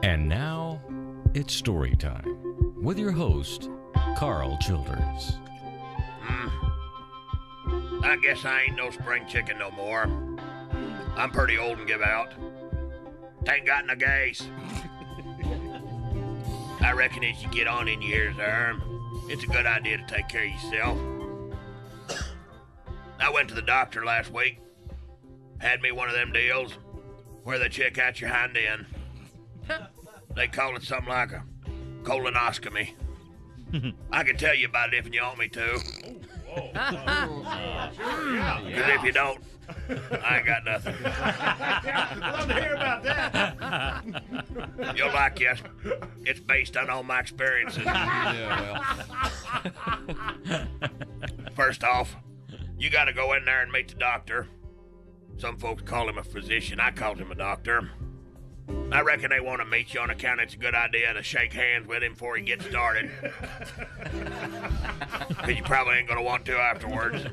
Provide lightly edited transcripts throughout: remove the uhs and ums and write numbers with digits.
And now, it's story time with your host, Carl Childers. I guess I ain't no spring chicken no more. I'm pretty old and give out. Ain't got no gas. I reckon as you get on in years there, it's a good idea to take care of yourself. I went to the doctor last week. Had me one of them deals where they check out your hind end. They call it something like a colonoscopy. I can tell you about it if you want me to. Because if you don't, I ain't got nothing. Love to hear about that. You'll like it. It's based on all my experiences. First off, you got to go in there and meet the doctor. Some folks call him a physician. I called him a doctor. I reckon they want to meet you on account it's a good idea to shake hands with him before he gets started. Because you probably ain't going to want to afterwards.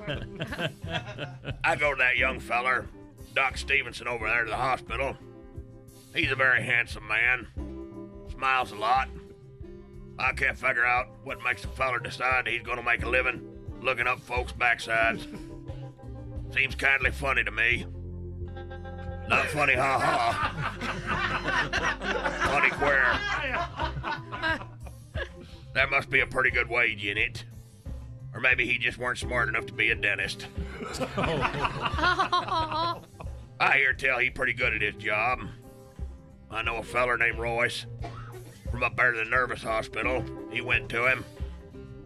I go to that young feller, Doc Stevenson, over there to the hospital. He's a very handsome man. Smiles a lot. I can't figure out what makes a feller decide he's going to make a living looking up folks' backsides. Seems kindly funny to me. Not funny, ha-ha. Funny queer. That must be a pretty good wage in it. Or maybe he just weren't smart enough to be a dentist. I hear tell he pretty good at his job. I know a feller named Royce from up there to the nervous hospital. He went to him.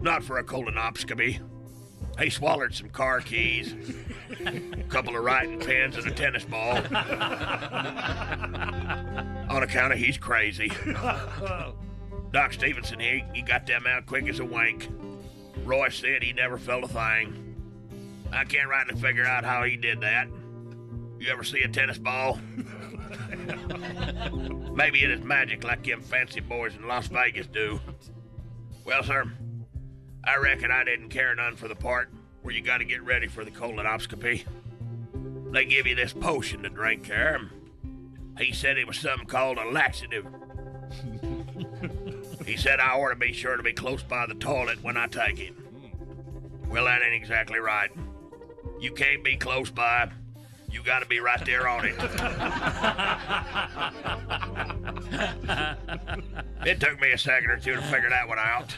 Not for a colonoscopy. He swallowed some car keys, a couple of writing pens, and a tennis ball. On account of he's crazy. Doc Stevenson, he got them out quick as a wink. Roy said he never felt a thing. I can't rightly figure out how he did that. You ever see a tennis ball? Maybe it is magic like them fancy boys in Las Vegas do. Well, sir, I reckon I didn't care none for the part where you got to get ready for the colonoscopy. They give you this potion to drink here. He said it was something called a laxative. He said I ought to be sure to be close by the toilet when I take it. Well, that ain't exactly right. You can't be close by. You got to be right there on it. It took me a second or two to figure that one out.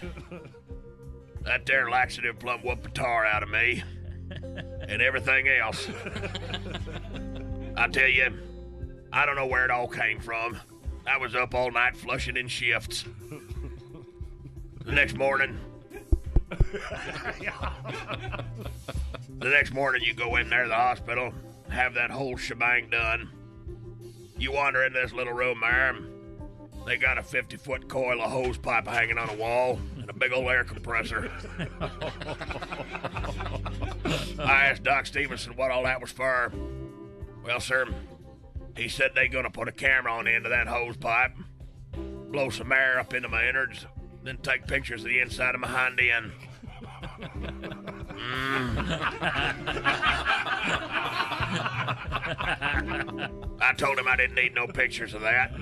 That there laxative plumb whooped the tar out of me. And everything else. I tell you, I don't know where it all came from. I was up all night flushing in shifts. The next morning, you go in there to the hospital, have that whole shebang done. You wander into this little room there. They got a 50-foot coil of hose pipe hanging on a wall and a big old air compressor. I asked Doc Stevenson what all that was for. Well, sir, he said they gonna put a camera on the end of that hose pipe, blow some air up into my innards, then take pictures of the inside of my hind end. I told him I didn't need no pictures of that.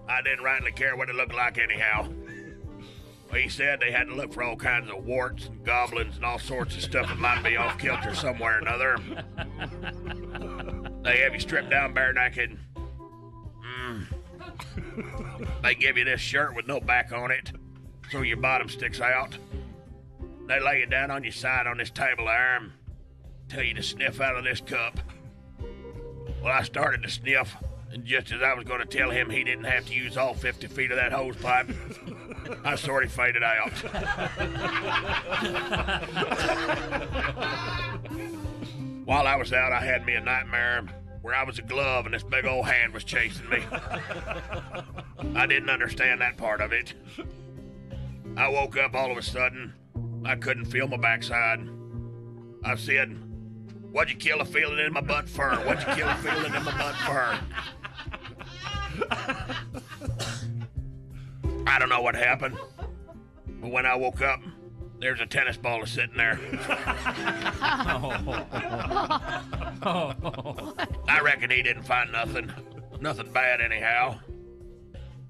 I didn't rightly care what it looked like anyhow. Well, he said they had to look for all kinds of warts and goblins and all sorts of stuff that might be off kilter somewhere or another. They have you stripped down bare naked. They give you this shirt with no back on it, so your bottom sticks out. They lay you down on your side on this table there, tell you to sniff out of this cup. Well, I started to sniff, and just as I was going to tell him he didn't have to use all 50 feet of that hose pipe, I sort of faded out. While I was out, I had me a nightmare where I was a glove and this big old hand was chasing me. I didn't understand that part of it. I woke up all of a sudden. I couldn't feel my backside. I said, "What'd you kill a feeling in my butt for? What'd you kill a feeling in my butt for?" I don't know what happened, but when I woke up, there's a tennis ball sitting there. I reckon he didn't find nothing bad anyhow.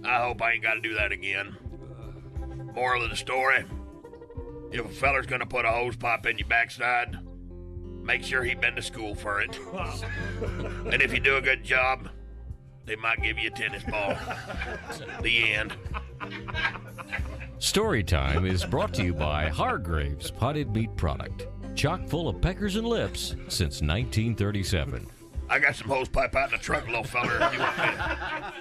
I hope I ain't got to do that again. Moral of the story, if a feller's gonna put a hose pipe in your backside, make sure he been to school for it. And if you do a good job, they might give you a tennis ball. The end. Storytime is brought to you by Hargrave's Potted Meat Product. Chock full of peckers and lips since 1937. I got some hose pipe out in the truck, little feller. You want me to...